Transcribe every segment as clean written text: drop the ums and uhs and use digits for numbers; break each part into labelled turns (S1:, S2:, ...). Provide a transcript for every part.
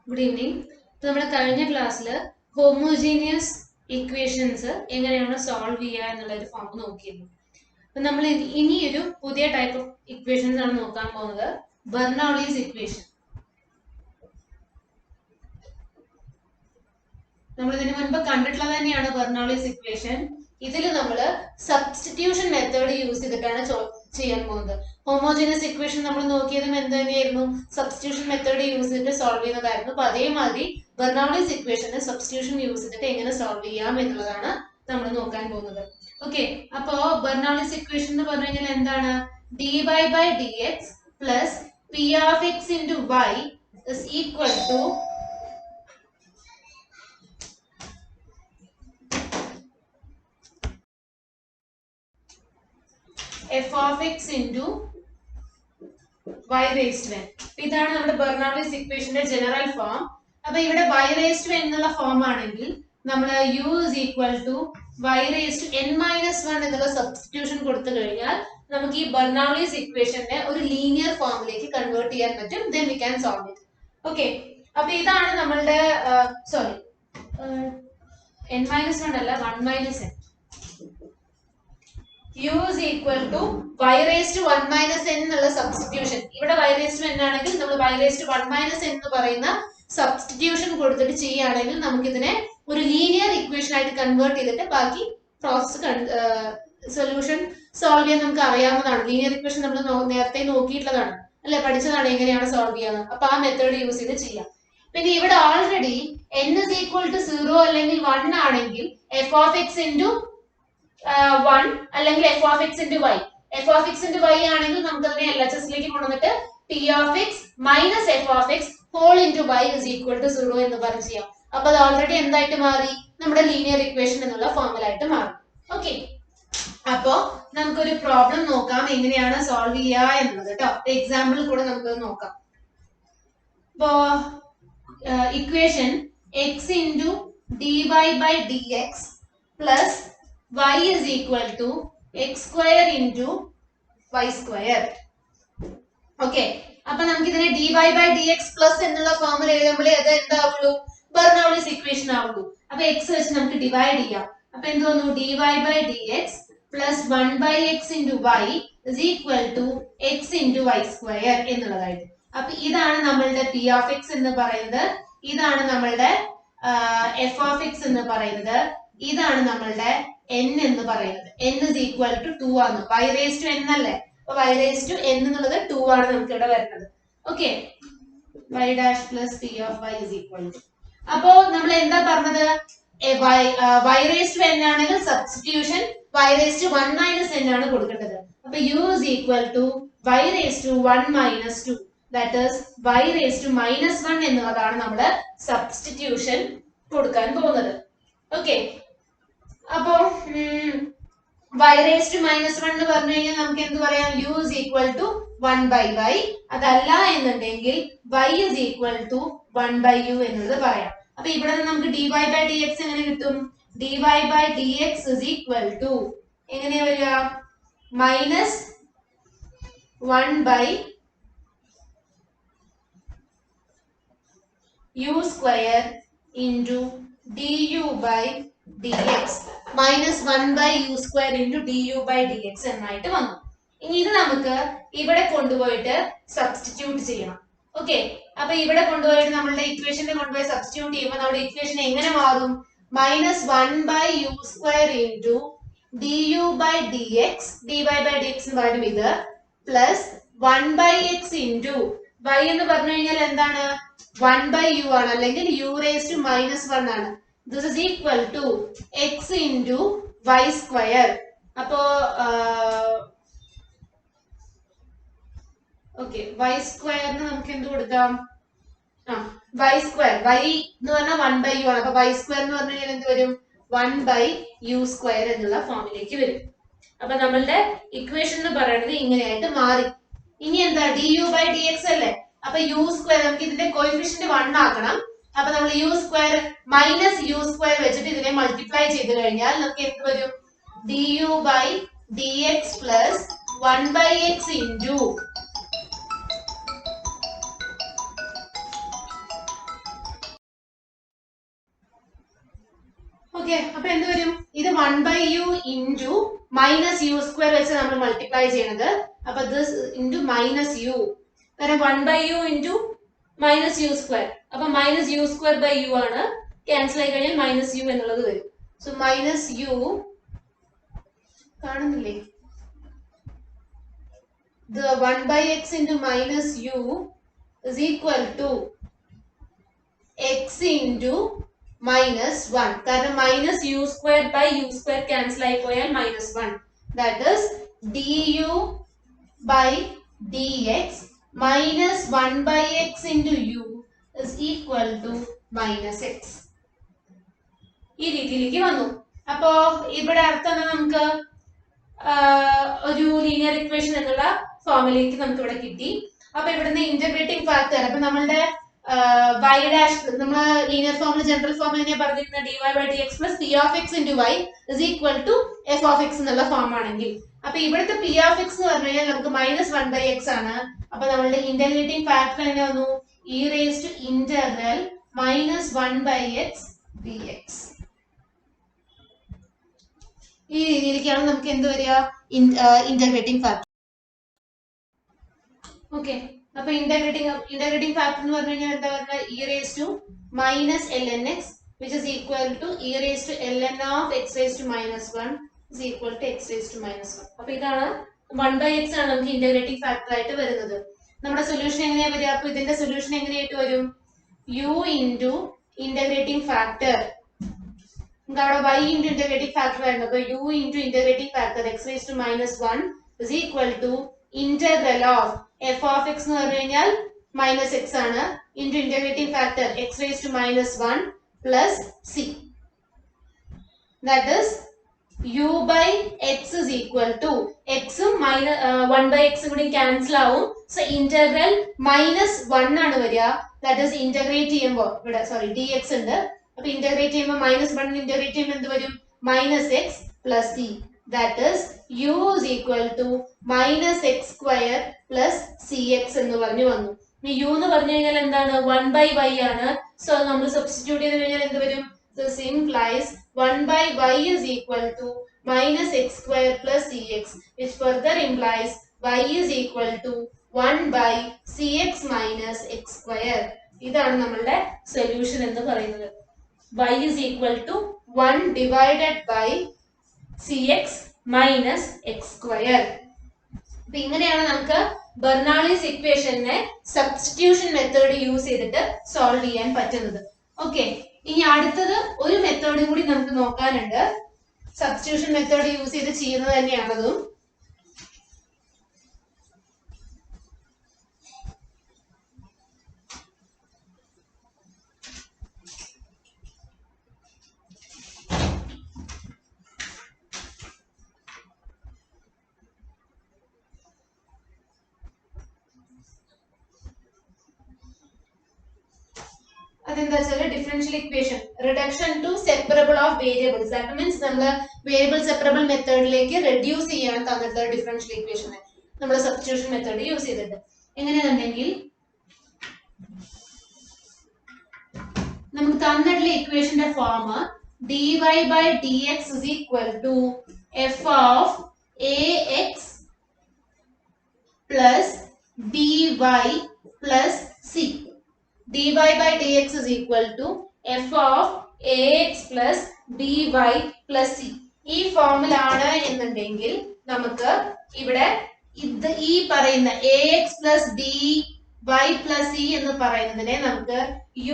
S1: Good evening. So, we will class homogeneous equations solve the form. So, we will type of equations Bernoulli's equation. We will Bernoulli's equation. This is substitution method use homogeneous equation substitution method use solve Bernoulli's equation substitution use solve okay, so Bernoulli's equation dy by dx plus p of x into y is equal to f of x into y raised to n. This is Bernoulli's equation general form. Now, y raised to n form u is equal to y raised to n minus 1 substitution. Bernoulli's equation a linear form convert then we can solve it. Okay. Now, this is sorry. N minus 1 1 minus n. U is equal to y raised to 1 minus n substitution. Here y raised to n ആണെങ്കിൽ നമ്മൾ y raised to 1 minus n എന്ന് പറയുന്ന substitution കൊടുത്തിട്ട് ചെയ്യുകയാണെങ്കിൽ നമുക്ക് ഇതിനെ ഒരു linear equation ആയിട്ട് കൺവേർട്ട് ചെയ്തിട്ട് ബാക്കി പ്രോസസ് സൊല്യൂഷൻ സോൾവ് ചെയ്യാൻ നമുക്ക് അറിയാവുന്നതാണ്. ലീനിയർ ഇക്വേഷൻ നമ്മൾ നേരത്തെ നോക്കിയിട്ടുള്ളതാണ് അല്ലേ, പഠിച്ചതാണ് എങ്ങനെയാണ് സോൾവ് ചെയ്യാന്ന്. അപ്പോൾ ആ മെത്തേഡ് യൂസ് ചെയ്ത് ചെയ്യാം. പിന്നെ ഇവിടെ already n is equal to 0 അല്ലെങ്കിൽ 1 ആണെങ്കിൽ f of x into 1 അല്ലെങ്കിൽ f of x into y. f of x into y ആണെങ്കിൽ നമുക്ക് അതിനെ LHS ലേക്ക് കൊണ്ടുവന്നിട്ട് p of x minus f of x whole into y is equal to 0 എന്ന് പറഞ്ഞു ചെയ്യാം. അപ്പോൾ അത് ഓൾറെഡി എന്തായിട്ട് മാറി, നമ്മുടെ ലീനിയർ ഇക്വേഷൻ എന്നുള്ള ഫോർമുലായിട്ട് മാറി. ഓക്കെ, അപ്പോൾ നമുക്കൊരു പ്രോബ്ലം നോക്കാം എങ്ങനെയാണ് സോൾവ് ചെയ്യുക എന്നുള്ളത് കേട്ടോ. എക്സാമ്പിൾ കൂടെ നമുക്ക് നോക്കാം. അപ്പോൾ equation x into dy by dx plus y is equal to x square into y square. Okay. അപ്പോൾ നമുക്ക് ഇതിനെ dy by dx plus എന്നുള്ള ഫോർമുല എഴുതുമ്പോൾ അത് എന്താവുള്ളൂ, Bernoulli's equation ആവുള്ളൂ. അപ്പോൾ x വെച്ച് നമുക്ക് ഡിവൈഡ് ചെയ്യാം. അപ്പോൾ എന്ത് വന്നു, dy by dx plus 1 by x into y is equal to x into y square എന്നുള്ളതായിട്ട്. അപ്പോൾ ഇതാണ് നമ്മളുടെ p of x എന്ന് പറയുന്നത്, ഇതാണ് നമ്മളുടെ f of x എന്ന് പറയുന്നത്, ഇതാണ് നമ്മളുടെ n എന്ന് പറയുന്നത്. n is equal to 2 ആണ്. y raised to n അല്ലേ, അപ്പോൾ y raised to n എന്നുള്ളത് 2 ആണ് നമുക്ക് ഇവിടെ വരുന്നത്. Okay, y dash plus p of y is equal to. അപ്പോൾ നമ്മൾ എന്താ പറഞ്ഞത്, y raised to n ആണെങ്കിൽ substitution y raised to 1 minus n ആണ് കൊടുക്കേണ്ടത്. അപ്പോൾ u is equal to y raised to 1 minus 2, that is y raised to minus 1 എന്നുള്ളതാണ് നമ്മൾ സബ്സ്റ്റിറ്റ്യൂഷൻ കൊടുക്കാൻ പോകുന്നത്. ഓക്കെ, അപ്പോൾ y raised to minus 1 എന്ന് പറഞ്ഞു കഴിഞ്ഞാൽ നമുക്ക് എന്ത് പറയാം, u is equal to 1 by y. അതല്ല എന്നുണ്ടെങ്കിൽ y is equal to 1 by u എന്നുള്ളത് പറയാം. അപ്പോൾ ഇവിടെ നമുക്ക് dy by dx എങ്ങനെ കിട്ടും, dy by dx is equal to എങ്ങനെ വരിക, minus 1 by u square into du by dx minus 1 by u square into du by dx എന്നായിട്ട് വന്നു. ഇനി ഇത് നമുക്ക് ഇവിടെ കൊണ്ടുപോയിട്ട് സബ്സ്റ്റിറ്റ്യൂട്ട് ചെയ്യണം. ഓക്കെ, അപ്പൊ ഇവിടെ കൊണ്ടുപോയിട്ട് നമ്മളുടെ ഇക്വേഷനിൽ കൊണ്ടുപോയി സബ്സ്റ്റിറ്റ്യൂട്ട് ചെയ്യുമ്പോൾ നമ്മുടെ ഇക്വേഷൻ എങ്ങനെ മാറും, minus 1 by u square into du by dx, dy by dx എന്ന് പറയുന്നത് ഇത് plus 1 by x into y എന്ന് പറഞ്ഞു കഴിഞ്ഞാൽ എന്താണ്, 1 by u ആണ്, അല്ലെങ്കിൽ u raised to minus 1 ആണ്. This is equal to x into y square. അപ്പോ ഓക്കെ, y square നമുക്ക് എന്ത് കൊടുക്കാം, y square, y എന്ന് പറഞ്ഞാൽ 1 by u ആണ്. അപ്പൊ y square എന്ന് പറഞ്ഞു കഴിഞ്ഞാൽ എന്ത് വരും, 1 by u square എന്നുള്ള ഫോമിലേക്ക് വരും. അപ്പൊ നമ്മളുടെ ഇക്വേഷൻ എന്ന് പറയുന്നത് ഇങ്ങനെയായിട്ട് മാറി. ഇനി എന്താ, du by dx അല്ലേ, അപ്പൊ u square നമുക്ക് ഇതിന്റെ കോഎഫിഷ്യന്റ് 1 ആക്കണം. അപ്പൊ നമ്മൾ u square minus u square വെച്ചിട്ട് ഇതിനെ മൾട്ടിപ്ലൈ ചെയ്ത് കഴിഞ്ഞാൽ നമുക്ക് എന്ത് വരും, du by dx plus 1 by x into okay, അപ്പൊ എന്ത് വരും? ഇത് 1/u into minus u square വെച്ച് നമ്മൾ മൾട്ടിപ്ലൈ ചെയ്യണത്. അപ്പൊ ദിസ് ഇൻറ്റു മൈനസ് യു, കാരണം 1/u into minus u square. അപ്പൊ minus u square by u ആണ്, ക്യാൻസൽ ആയി കഴിഞ്ഞാൽ മൈനസ് യു എന്നുള്ളത് വരും. സോ മൈനസ് യു കാണുന്നില്ലേ? The 1/x into minus u is equal to x into minus 1. കാരണം minus u square by u square cancel ആയി പോയാൽ minus 1. That is du by dx minus 1/x into u is equal to minus x. ഈ രീതിയിലേക്ക് വന്നു. അപ്പോ ഇവിടെ അർത്ഥം നമുക്ക് ഒരു ലീനിയർ ഇക്വേഷൻ എന്നുള്ള ഫോമിലേക്ക് നമുക്ക് ഇവിടെ കിട്ടി. അപ്പൊ ഇവിടുന്ന് ഇന്റഗ്രേറ്റിംഗ് ഫാക്ടർ, അപ്പൊ നമ്മളുടെ y ഡാഷ് നമ്മൾ ലീനിയർ ഫോമിൽ ജനറൽ ഫോം എങ്ങനെയാ പറഞ്ഞിരുന്നത്? dy by dx plus p of x into y is equal to f of x എന്നുള്ള ഫോം ആണെങ്കിൽ, അപ്പൊ ഇവിടുത്തെ p of x എന്ന് പറഞ്ഞു കഴിഞ്ഞാൽ നമുക്ക് minus 1/x ആണ്. അപ്പൊ നമ്മളുടെ ഇന്റഗ്രേറ്റിംഗ് ഫാക്ടർ എങ്ങനെ വന്നു? e raised to integral minus 1/x dx. ഈ രീതിയിലേക്കാണ് നമുക്ക് എന്ത് വരിക? Integrating factor. ഓക്കെ, അപ്പൊ ഇന്റഗ്രേറ്റിംഗ് ഫാക്ടർ എന്ന് പറഞ്ഞു കഴിഞ്ഞാൽ എന്താ പറഞ്ഞാൽ e raised to minus ln(x) which is equal to e raised to ln of x raised to minus 1 is equal to x raised to minus 1. അപ്പൊ ഇതാണ് 1/x ആണ് നമുക്ക് ഇന്റഗ്രേറ്റിംഗ് ഫാക്ടർ ആയിട്ട് വരുന്നത്. നമ്മുടെ സൊല്യൂഷൻ എങ്ങനെയാ വരിക? അപ്പൊ ഇതിന്റെ സൊല്യൂഷൻ എങ്ങനെയായിട്ട് വരും? u into ഇന്റഗ്രേറ്റിംഗ് ഫാക്ടർ, അവിടെ y into ഇന്റഗ്രേറ്റിംഗ് ഫാക്ടർ ആയിരുന്നു. അപ്പൊ u into integrating factor x raised to minus 1 is equal to integral of f of x എന്ന് പറഞ്ഞു കഴിഞ്ഞാൽ minus x ആണ്, into integrating factor x raised to minus 1 plus c. That is u by x is equal to x minus 1/x കൂടി cancel ആവും. So integral minus 1 ആണ് വരിക. That is integrate ചെയ്യുമ്പോൾ ഇവിടെ dx ഉണ്ട്. അപ്പൊ ഇന്റഗ്രേറ്റ് ചെയ്യുമ്പോൾ minus 1 ഇന്റഗ്രേറ്റ് ചെയ്യുമ്പോൾ എന്ത് വരും? minus x plus c. That is u is equal to minus x square plus cx എന്ന് പറഞ്ഞു വന്നു. ഇനി u എന്ന് പറഞ്ഞു കഴിഞ്ഞാൽ എന്താണ്? 1/y ആണ്. സോ നമ്മൾ സബ്സ്റ്റിറ്റ്യൂട്ട് ചെയ്ത് കഴിഞ്ഞാൽ എന്ത് വരും? This implies 1/y is equal to minus x square plus cx, which further implies y is equal to 1/cx minus x square. ഇതാണ് നമ്മളുടെ സൊല്യൂഷൻ എന്ന് പറയുന്നത്. y is equal to 1 divided by cx minus x square. അപ്പൊ ഇങ്ങനെയാണ് നമുക്ക് ബെർണാളിസ് ഇക്വേഷനെ substitution method use ചെയ്തിട്ട് solve ചെയ്യാൻ പറ്റുന്നത്. ഓക്കെ, ഇനി അടുത്തത് ഒരു മെത്തേഡും കൂടി നമുക്ക് നോക്കാനുണ്ട്. സബ്സ്റ്റിറ്റ്യൂഷൻ മെത്തേഡ് യൂസ് ചെയ്ത് ചെയ്യുന്നത് തന്നെയാണതും. അതെന്താ വെച്ചാൽ differential equation reduction to separable of variables. That means നമ്മൾ വേരിയബിൾ സെപ്പറബിൾ മെത്തേഡിലേക്ക് റെഡ്യൂസ് ചെയ്യാൻ തന്നിട്ടുള്ള ഡിഫറൻഷ്യൽ ഇക്വേഷനെ നമ്മൾ സബ്സ്റ്റിറ്റ്യൂഷൻ മെത്തേഡ് യൂസ് ചെയ്തിട്ട് എങ്ങനെയാണെന്നുണ്ടെങ്കിൽ നമുക്ക് തന്നിട്ടുള്ള ഇക്വേഷന്റെ form dy by dx is equal to f of ax plus by plus c. dy by dx is equal to f of ax plus by plus c. ഈ ഫോമിലാണ് എന്നുണ്ടെങ്കിൽ നമുക്ക് ഇവിടെ ഇത് ഈ പറയുന്ന ax plus by plus c എന്ന് പറയുന്നതിനെ നമുക്ക്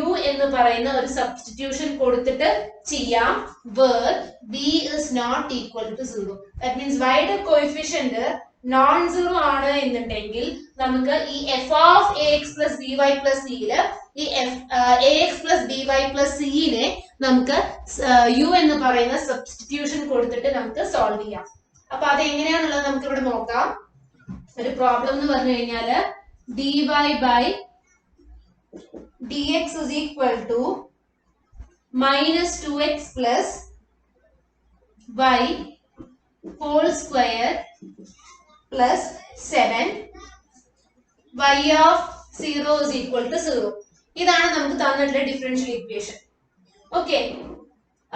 S1: u എന്ന് പറയുന്ന ഒരു സബ്സ്റ്റിറ്റ്യൂഷൻ കൊടുത്തിട്ട് ചെയ്യാം, where b is not equal to 0. That means y യുടെ കോഎഫിഷ്യന്റ് നോൺ സീറോ ആണ് എന്നുണ്ടെങ്കിൽ നമുക്ക് ഈ f of ax plus by plus c യില് ഈ ax plus by plus c നെ നമുക്ക് u എന്ന് പറയുന്ന സബ്സ്റ്റിറ്റ്യൂഷൻ കൊടുത്തിട്ട് നമുക്ക് സോൾവ് ചെയ്യാം. അപ്പൊ അത് എങ്ങനെയാണുള്ളത് നമുക്ക് ഇവിടെ നോക്കാം. ഒരു പ്രോബ്ലം എന്ന് പറഞ്ഞു കഴിഞ്ഞാല് dy by dx is equal to minus 2x plus y whole square plus 7 y of 0 is equal to 0. ഇതാണ് നമുക്ക് തന്നിട്ടുള്ള ഡിഫറൻഷ്യൽ ഇക്വേഷൻ. ഓക്കെ,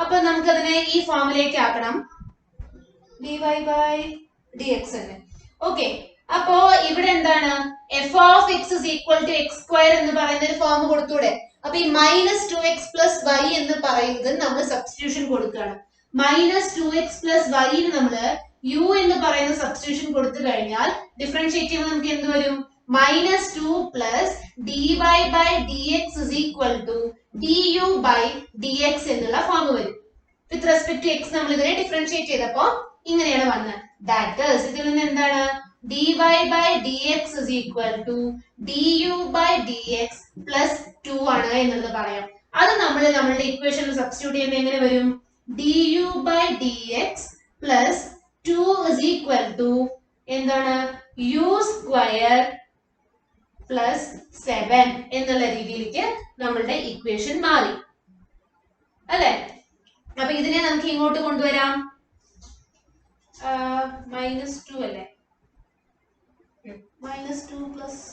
S1: അപ്പൊ നമുക്കതിനെ ഈ ഫോമിലേക്ക് ആക്കണം, dy by dx തന്നെ. ഓക്കെ, അപ്പോ ഇവിടെ എന്താണ് F of X is equal to X square എന്ന് പറയുന്ന ഒരു ഫോം കൊടുത്തൂടെ. അപ്പൊ ഈ -2x പ്ലസ് വൈ എന്ന് പറയുന്നത് നമ്മൾ സബ്സ്റ്റിറ്റ്യൂഷൻ കൊടുക്കുകയാണ്. -2x പ്ലസ് വൈന് നമ്മള് u എന്ന് പറയുന്ന സബ്സ്റ്റിറ്റ്യൂഷൻ കൊടുത്തു കഴിഞ്ഞാൽ ഡിഫറൻഷിയേറ്റ് ചെയ്യുമ്പോൾ നമുക്ക് എന്ത് വരും, -2 plus dy by dx is equal to du by dx എന്നുള്ള ഫോം വരും. വിത്ത് റെസ്പെക്ട് ടു x നമ്മൾ ഇതിനെ ഡിഫറൻഷിയേറ്റ് ചെയ്തപ്പോ ഇങ്ങനെയാണ് വന്നത്. ദാറ്റ് ഈസ് ഇതിൽ നിന്ന് എന്താണ് dy by dx is equal to du by dx plus 2 ആണ് എന്നുള്ളത് പറയാം. അത് നമ്മൾ നമ്മളുടെ ഇക്വേഷനിൽ സബ്സ്റ്റിറ്റ്യൂട്ട് ചെയ്യുമ്പോൾ എങ്ങനെ വരും, du by dx plus 2 is equal to എന്താണ് u square plus 7 എന്നുള്ള രീതിയിലേക്ക് നമ്മളുടെ ഇക്വേഷൻ മാറി അല്ലേ. അപ്പൊ ഇതിനെ നമുക്ക് ഇങ്ങോട്ട് കൊണ്ടുവരാം, -2 അല്ലേ, -2 പ്ലസ്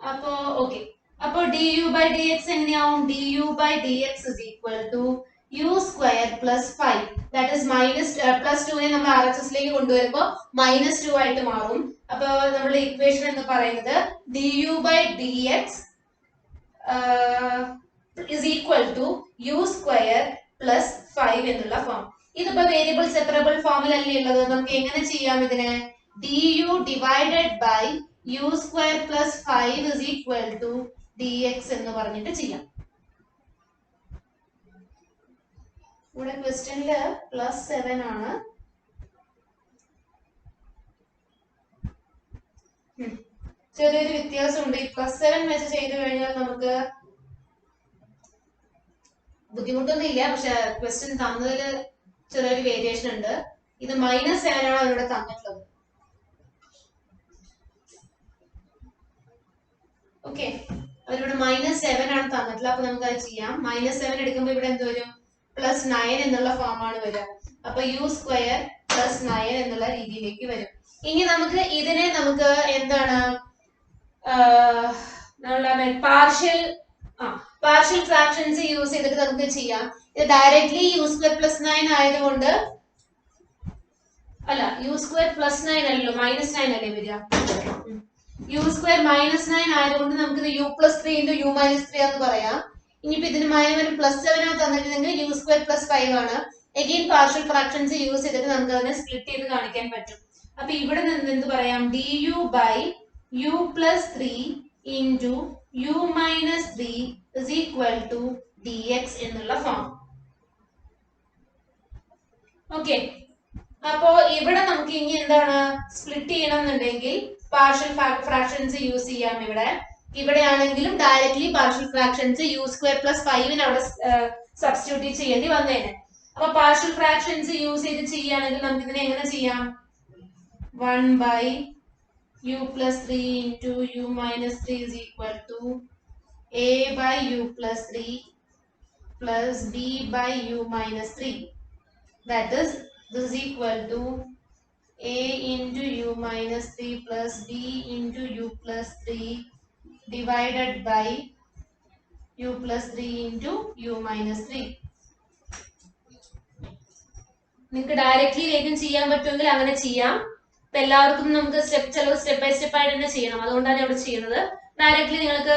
S1: അപ്പോ ഓക്കെ, അപ്പോ du by dx എങ്ങനെയാവും, du by dx is equal to u square plus 5 that is +2 നെ നമ്മൾ RHS ലേക്ക് കൊണ്ടുവരുമ്പോൾ -2 ആയിട്ട് മാറും. അപ്പൊ നമ്മുടെ ഇക്വേഷൻ എന്ന് പറയുന്നത് du by dx is equal to u square plus 5 എന്നുള്ള ഫോം. ഇതിപ്പോ വേരിയബിൾ സെപ്പറബിൾ ഫോമിലല്ലേ ഉള്ളത്, നമുക്ക് എങ്ങനെ ചെയ്യാം ഇതിനെ, du divided by u square plus 5 is equal to dx എന്ന് പറഞ്ഞിട്ട് ചെയ്യാം. ഇവിടെ ക്വസ്റ്റ്യനില് +7 ആണ്. ചെറിയൊരു വ്യത്യാസമുണ്ട്. ഈ +7 വെച്ച് ചെയ്തു കഴിഞ്ഞാൽ നമുക്ക് ബുദ്ധിമുട്ടൊന്നും ഇല്ല, പക്ഷെ ക്വസ്റ്റ്യൻ തന്നതിൽ ചെറിയൊരു വേരിയേഷൻ ഉണ്ട്. ഇത് -7 ആണ് അവരിവിടെ തന്നിട്ടുള്ളത്. ഓക്കെ, അവരിവിടെ -7 ആണ് തന്നിട്ടുള്ളത്. അപ്പൊ നമുക്ക് അത് ചെയ്യാം. -7 എടുക്കുമ്പോൾ ഇവിടെ എന്ത് വരും, +9 എന്നുള്ള ഫോം ആണ് വരിക. അപ്പൊ u സ്ക്വയർ +9 എന്നുള്ള രീതിയിലേക്ക് വരും. ഇനി നമുക്ക് ഇതിനെ നമുക്ക് എന്താണ് പാർഷ്യൽ ഫ്രാക്ഷൻസ് യൂസ് ചെയ്തിട്ട് നമുക്ക് ചെയ്യാം. ഇത് ഡയറക്ട്ലി u സ്ക്വയർ +9 ആയതുകൊണ്ട് അല്ല, u സ്ക്വയർ +9 അല്ലല്ലോ, -9 അല്ലേ വരിക. u സ്ക്വയർ -9 ആയതുകൊണ്ട് നമുക്ക് ഇത് u+3 × u - 3 എന്ന് പറയാം. ഇനിയിപ്പോ ഇതിന് +7 ആണ് തന്നിട്ടുണ്ടെങ്കിൽ u സ്ക്വയർ +5 ആണ്. അഗെയിൻ പാർഷ്യൽ ഫ്രാക്ഷൻസ് യൂസ് ചെയ്തിട്ട് നമുക്ക് അതിനെ സ്പ്ലിറ്റ് ചെയ്ത് കാണിക്കാൻ പറ്റും. അപ്പൊ ഇവിടെ നിന്ന് എന്ത് പറയാം, du by u+3 into u - 3 is equal to dx എന്നുള്ള ഫോം. ഓക്കെ, അപ്പോ ഇവിടെ നമുക്ക് ഇനി എന്താണ് സ്പ്ലിറ്റ് ചെയ്യണം എന്നുണ്ടെങ്കിൽ പാർഷ്യൽ ഫ്രാക്ഷൻസ് യൂസ് ചെയ്യാം. ഇവിടെ ആണെങ്കിലും directly partial fractions u square +5 അവിടെ സബ്സ്റ്റിറ്റ്യൂട്ട് ചെയ്യേണ്ടി വന്നേനെ. അപ്പൊ പാർഷ്യൽ ഫ്രാക്ഷൻസ് യൂസ് ചെയ്ത് ചെയ്യുകയാണെങ്കിൽ നമുക്ക് ഇതിനെ എങ്ങനെ ചെയ്യാം, 1 by u+3 into u - 3 is equal to a by u+3 plus b by u - 3. That is, this is equal to a into u - 3 plus b into u+3 divided by u+3 into u - 3. നിങ്ങൾക്ക് directly വേഗം ചെയ്യാൻ പറ്റുമെങ്കിൽ അങ്ങനെ ചെയ്യാം. ഇപ്പൊ എല്ലാവർക്കും നമുക്ക് step by step ആയിട്ട് തന്നെ ചെയ്യണം, അതുകൊണ്ടാണ് ഇവിടെ ചെയ്യുന്നത്. ഡയറക്ട്ലി നിങ്ങൾക്ക്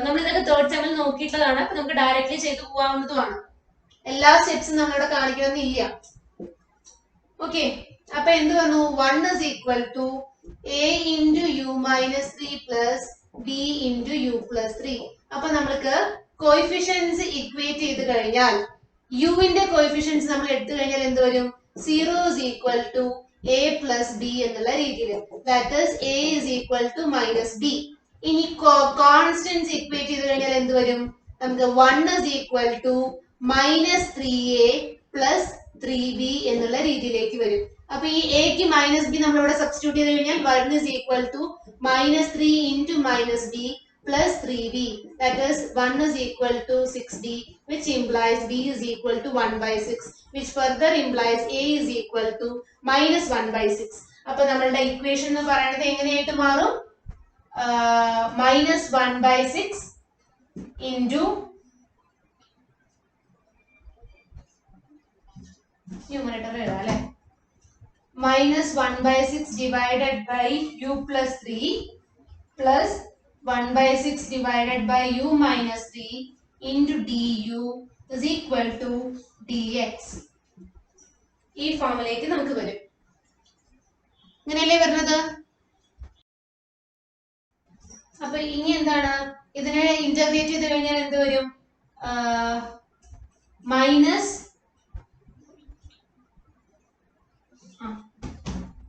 S1: നമ്മളിതൊക്കെ തേർഡ് സെമ്മിൽ നോക്കിയിട്ടുള്ളതാണ്. അപ്പൊ നമുക്ക് ഡയറക്ട്ലി ചെയ്തു പോകാവുന്നതുമാണ്. എല്ലാ സ്റ്റെപ്സും നമ്മളിവിടെ കാണിക്കണമെന്നില്ല. ഓക്കെ, അപ്പൊ എന്ത് വന്നു, 1 is equal to a into u - 3 plus b into u+3. അപ്പൊ നമ്മൾക്ക് കോഎഫിഷ്യൻസ് ഇക്വേറ്റ് ചെയ്ത് കഴിഞ്ഞാൽ u ന്റെ കോഎഫിഷ്യൻസ് നമ്മൾ എടുത്തു കഴിഞ്ഞാൽ എന്ത് വരും, 0 is equal to a plus b എന്നുള്ള രീതിയിൽ. That is a is equal to -b. ഇനി കോൺസ്റ്റന്റ്സ് ഇക്വേറ്റ് ചെയ്ത് കഴിഞ്ഞാൽ എന്ത് വരും, നമുക്ക് 1 is equal to -3a plus 3b എന്നുള്ള രീതിയിലേക്ക് വരും. അപ്പൊ ഈ എക്ക് -b നമ്മളിവിടെ സബ്സ്റ്റിറ്റ്യൂട്ട് ചെയ്ത് കഴിഞ്ഞാൽ 1 is equal to -3 into -b plus 3b. That is 1 is equal to 6d, which implies b is equal to 1 by 6, which further implies a is equal to -1 by 6. അപ്പൊ നമ്മളുടെ ഇക്വേഷൻ എന്ന് പറയുന്നത് എങ്ങനെയായിട്ട് മാറും, minus 1 by 6 into numerator എഴുതാം minus 1 by 6 divided by u plus 3 plus 1 by 6 divided by u minus 3 into du is equal to dx. ഈ ഫോമിലേക്ക് നമുക്ക് വരും. ഇങ്ങനെയല്ലേ വരുന്നത്? അപ്പൊ ഇനി എന്താണ്? ഇതിനെ ഇന്റഗ്രേറ്റ് ചെയ്ത് കഴിഞ്ഞാൽ എന്ത് വരും? മൈനസ്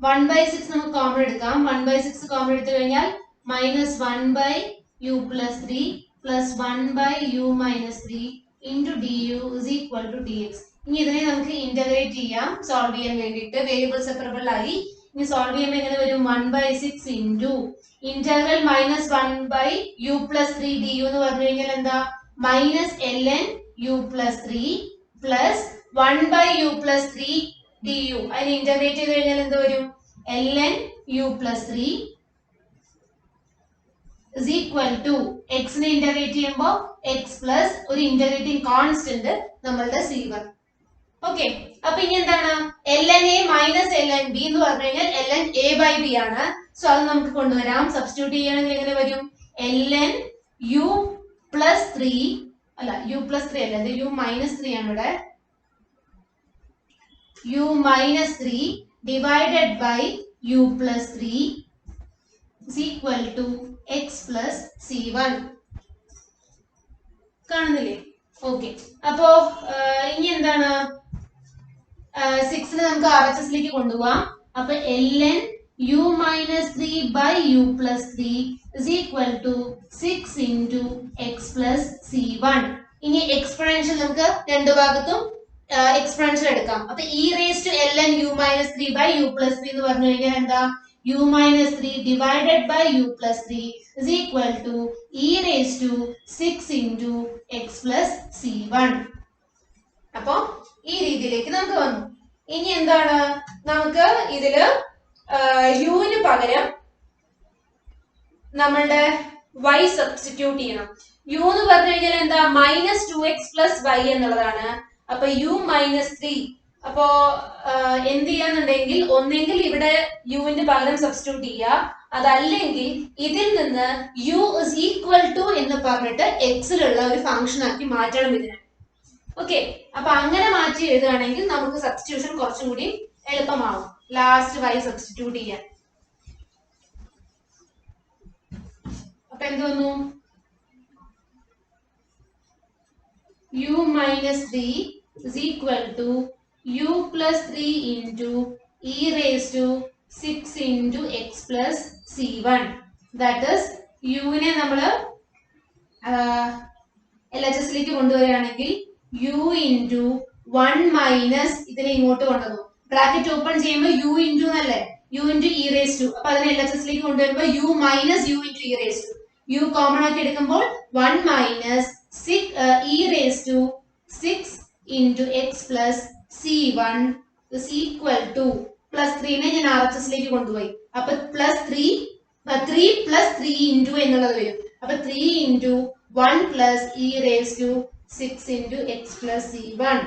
S1: 1 by 6 നമുക്ക് കോമൺ എടുക്കാം. 1 by 6 കോമൺ എടുത്തു കഴിഞ്ഞാൽ minus 1 by u plus 3 plus 1 by u minus 3 into du is equal to dx. ഇനി ഇതിനെ നമുക്ക് ഇന്റഗ്രേറ്റ് ചെയ്യാം സോൾവ് ചെയ്യാൻ വേണ്ടിയിട്ട്. വേരിയബിൾ സെപ്പറബിൾ ആയി. ഇനി സോൾവ് ചെയ്യുമ്പോൾ എങ്ങനെ വരും? 1 by 6 into integral minus 1 by u plus 3 du എന്ന് പറഞ്ഞു കഴിഞ്ഞാൽ എന്താ? Minus ln u plus 3 plus 1 by u plus 3 du. അതിനെ ഇന്റഗ്രേറ്റ് ചെയ്ത് കഴിഞ്ഞാൽ എന്ത് വരും? ln u plus 3 is equal to x നെ ഇന്റഗ്രേറ്റ് ചെയ്യുമ്പോൾ x plus ഒരു ഇന്റഗ്രേറ്റിംഗ് കോൺസ്റ്റന്റ് നമ്മളുടെ c1. ഓക്കെ, അപ്പൊ ഇനി എന്താണ്? ln a minus ln b എന്ന് പറഞ്ഞു കഴിഞ്ഞാൽ ln a by b ആണ്. സോ അത് നമുക്ക് കൊണ്ടുവരാം. സബ്സ്റ്റിറ്റ്യൂട്ട് ചെയ്യുകയാണെങ്കിൽ എങ്ങനെ വരും? ln u plus 3 അല്ല u plus 3 അല്ല, ഇത് u minus 3 ആണ് ഇവിടെ. u minus 3 divided by u plus 3 is equal to x plus c1. കാണുന്നില്ലേ? ഓക്കെ, അപ്പോ ഇനി എന്താണ്? 6 നമുക്ക് RHS ലേക്ക് കൊണ്ടുപോവാം. അപ്പൊ ln u minus 3 by u plus 3 is equal to 6 into x plus c1. ഇനി എക്സ്പോണൻഷ്യൽ നമുക്ക് രണ്ടു ഭാഗത്തും എക്സ്പോണൻഷ്യൽ എടുക്കാം. അപ്പൊ e raised to ln u minus 3 by u plus 3 എന്ന് പറഞ്ഞു കഴിഞ്ഞാൽ എന്താ? u minus 3 divided by u plus 3 is equal to e raised to 6 into x plus c1. അപ്പൊ ഈ രീതിയിലേക്ക് നമുക്ക് വന്നു. ഇനി എന്താണ്? നമുക്ക് ഇതില് യുവിന് പകരം നമ്മളുടെ y സബ്സ്റ്റിറ്റ്യൂട്ട് ചെയ്യണം. u എന്ന് പറഞ്ഞു കഴിഞ്ഞാൽ എന്താ? മൈനസ് 2x പ്ലസ് y എന്നുള്ളതാണ്. അപ്പൊ u മൈനസ് 3. അപ്പോ എന്ത് ചെയ്യാന്നുണ്ടെങ്കിൽ ഒന്നെങ്കിൽ ഇവിടെ യുവിന്റെ പകരം സബ്സ്റ്റിറ്റ്യൂട്ട് ചെയ്യുക, അതല്ലെങ്കിൽ ഇതിൽ നിന്ന് u is equal to എന്ന് പറഞ്ഞിട്ട് എക്സിലുള്ള ഒരു ഫംഗ്ഷൻ ആക്കി മാറ്റണം ഇതിനെ. ഓക്കെ, അപ്പൊ അങ്ങനെ മാറ്റി എഴുതുകയാണെങ്കിൽ നമുക്ക് സബ്സ്റ്റിറ്റ്യൂഷൻ കുറച്ചും കൂടി എളുപ്പമാവും. ലാസ്റ്റ് y സബ്സ്റ്റിറ്റ്യൂട്ട് ചെയ്യാൻ. അപ്പൊ എന്ത് വന്നു? u minus 3 is equal to u plus 3 into e raised to 6 into x plus c1. That is u നെ നമ്മൾ LHS ലേക്ക് കൊണ്ടുവരികയാണെങ്കിൽ u into 1 minus ഇതിനെ ഇങ്ങോട്ട് കൊണ്ടുവന്നു. ബ്രാക്കറ്റ് ഓപ്പൺ ചെയ്യുമ്പോൾ u into എന്നല്ലേ? u into e raised to. അപ്പൊ അതിനെ LHS ലേക്ക് കൊണ്ടുവരുമ്പോൾ u minus u into e raised to. u common ആക്കി എടുക്കുമ്പോൾ 1 minus e raised to 6 into x plus c1 is equal to plus 3 നെ ഞാൻ RHS ലേക്ക് കൊണ്ടുപോയി. അപ്പൊ plus 3 plus 3 into എന്നുള്ളത് വരും. അപ്പൊ 3 into 1 plus e raised to 6 into x plus c1.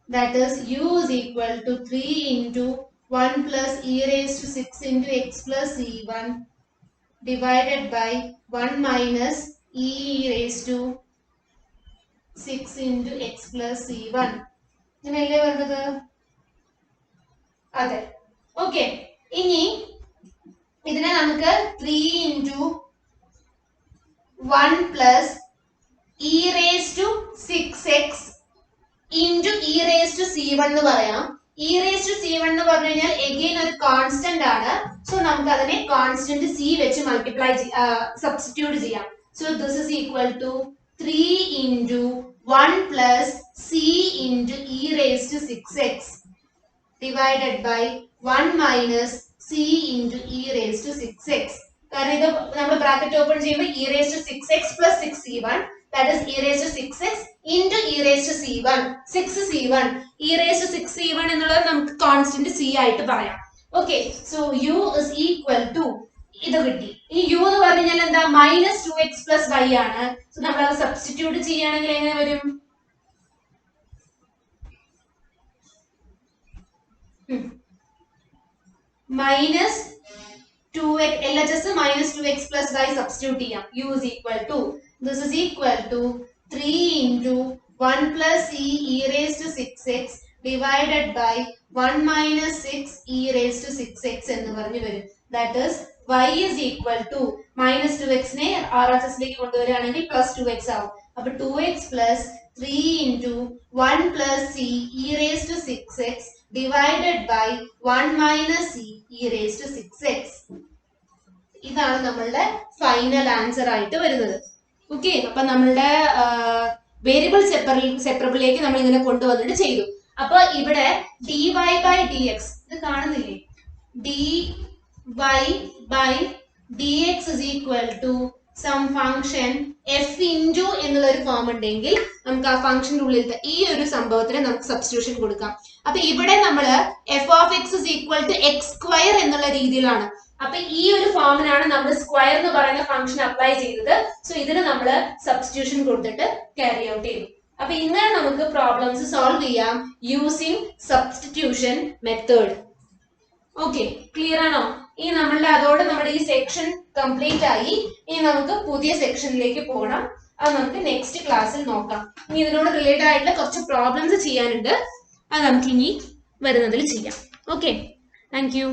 S1: That is u is equal to 3 into 1 plus e raised to 6 into x plus c1 divided by 1 minus e raised to 6 into x plus c1. ഇങ്ങനെയല്ലേ വരുന്നത്? അതെ. Okay, ഇനി ഇതിനെ നമുക്ക് 3 into 1 plus e raised to 6x into e raised to c1 എന്ന് പറയാം. e raised to c1 എന്ന് പറഞ്ഞു കഴിഞ്ഞാൽ again ഒരു കോൺസ്റ്റന്റ് ആണ്. സോ നമുക്ക് അതിനെ കോൺസ്റ്റന്റ് c വെച്ച് മൾട്ടിപ്ലൈ സബ്സ്റ്റിറ്റ്യൂട്ട് ചെയ്യാം. So this is equal to 3 into 1 plus c into e raised to 6x divided by 1 minus c into e raised to 6x. കാരണം ഇത് നമ്മൾ ബ്രാക്കറ്റ് ഓപ്പൺ ചെയ്യുമ്പോൾ e raised to 6x plus 6c1, that is e raised to 6x into e raised to c1, 6c1. e raised to 6c1 എന്നുള്ളത് നമുക്ക് constant c ആയിട്ട് പറയാം. Okay, so u is equal to ഇത് കിട്ടി. ഈ U എന്ന് പറഞ്ഞു കഴിഞ്ഞാൽ എന്താ -2x + y ആണ്. സോ നമ്മൾ അത് സബ്സ്റ്റിറ്റ്യൂട്ട് ചെയ്യുകയാണെങ്കിൽ എങ്ങനെ വരും? -2x LHS -2x + y substitute ചെയ്യാം. u is equal to this is equal to 3 into 1 plus e raised to 6x divided by 1 minus 6 e raised to 6x എന്ന് പറഞ്ഞു വരും. That is y is equal to -2x നെ RHS ലേക്ക് കൊണ്ടുവരികയാണെങ്കിൽ +2x ആവും. അപ്പോൾ 2x plus 3 into 1 plus e raised to 6x divided by 1 minus e raised to 6x. ഇതാണ് നമ്മളുടെ final answer ആയിട്ട് വരുന്നത്. ഓക്കെ, അപ്പൊ നമ്മളുടെ വേരിയബിൾ സെപ്പറബിളിലേക്ക് നമ്മൾ ഇങ്ങനെ കൊണ്ടുവന്നിട്ട് ചെയ്തു. അപ്പൊ ഇവിടെ dy by dx ഇത് കാണുന്നില്ലേ? dy by dx is equal to some function f into എന്നുള്ള ഒരു ഫോം ഉണ്ടെങ്കിൽ നമുക്ക് ആ ഫംഗ്ഷന്റെ ഉള്ളിലത്തെ ഈ ഒരു സംഭവത്തിന് നമുക്ക് സബ്സ്റ്റിറ്റ്യൂഷൻ കൊടുക്കാം. അപ്പൊ ഇവിടെ നമ്മൾ f of x is equal to x square എന്നുള്ള രീതിയിലാണ്. അപ്പൊ ഈ ഒരു ഫോമിനാണ് നമ്മൾ സ്ക്വയർ എന്ന് പറയുന്ന ഫംഗ്ഷൻ അപ്ലൈ ചെയ്തത്. സോ ഇതിന് നമ്മൾ സബ്സ്റ്റിറ്റ്യൂഷൻ കൊടുത്തിട്ട് ക്യാരി ഔട്ട് ചെയ്തു. അപ്പൊ ഇങ്ങനെ നമുക്ക് പ്രോബ്ലംസ് സോൾവ് ചെയ്യാം using substitution method. Okay, clear ആണോ? ഈ നമ്മളുടെ അതോടെ നമ്മുടെ ഈ സെക്ഷൻ കംപ്ലീറ്റ് ആയി. ഇനി നമുക്ക് പുതിയ സെക്ഷനിലേക്ക് പോകണം. അത് നമുക്ക് നെക്സ്റ്റ് ക്ലാസ്സിൽ നോക്കാം. ഇനി ഇതിനോട് റിലേറ്റഡ് ആയിട്ടുള്ള കുറച്ച് പ്രോബ്ലംസ് ചെയ്യാനുണ്ട്. അത് നമുക്ക് ഇനി വരുന്നതിൽ ചെയ്യാം. Okay, thank you.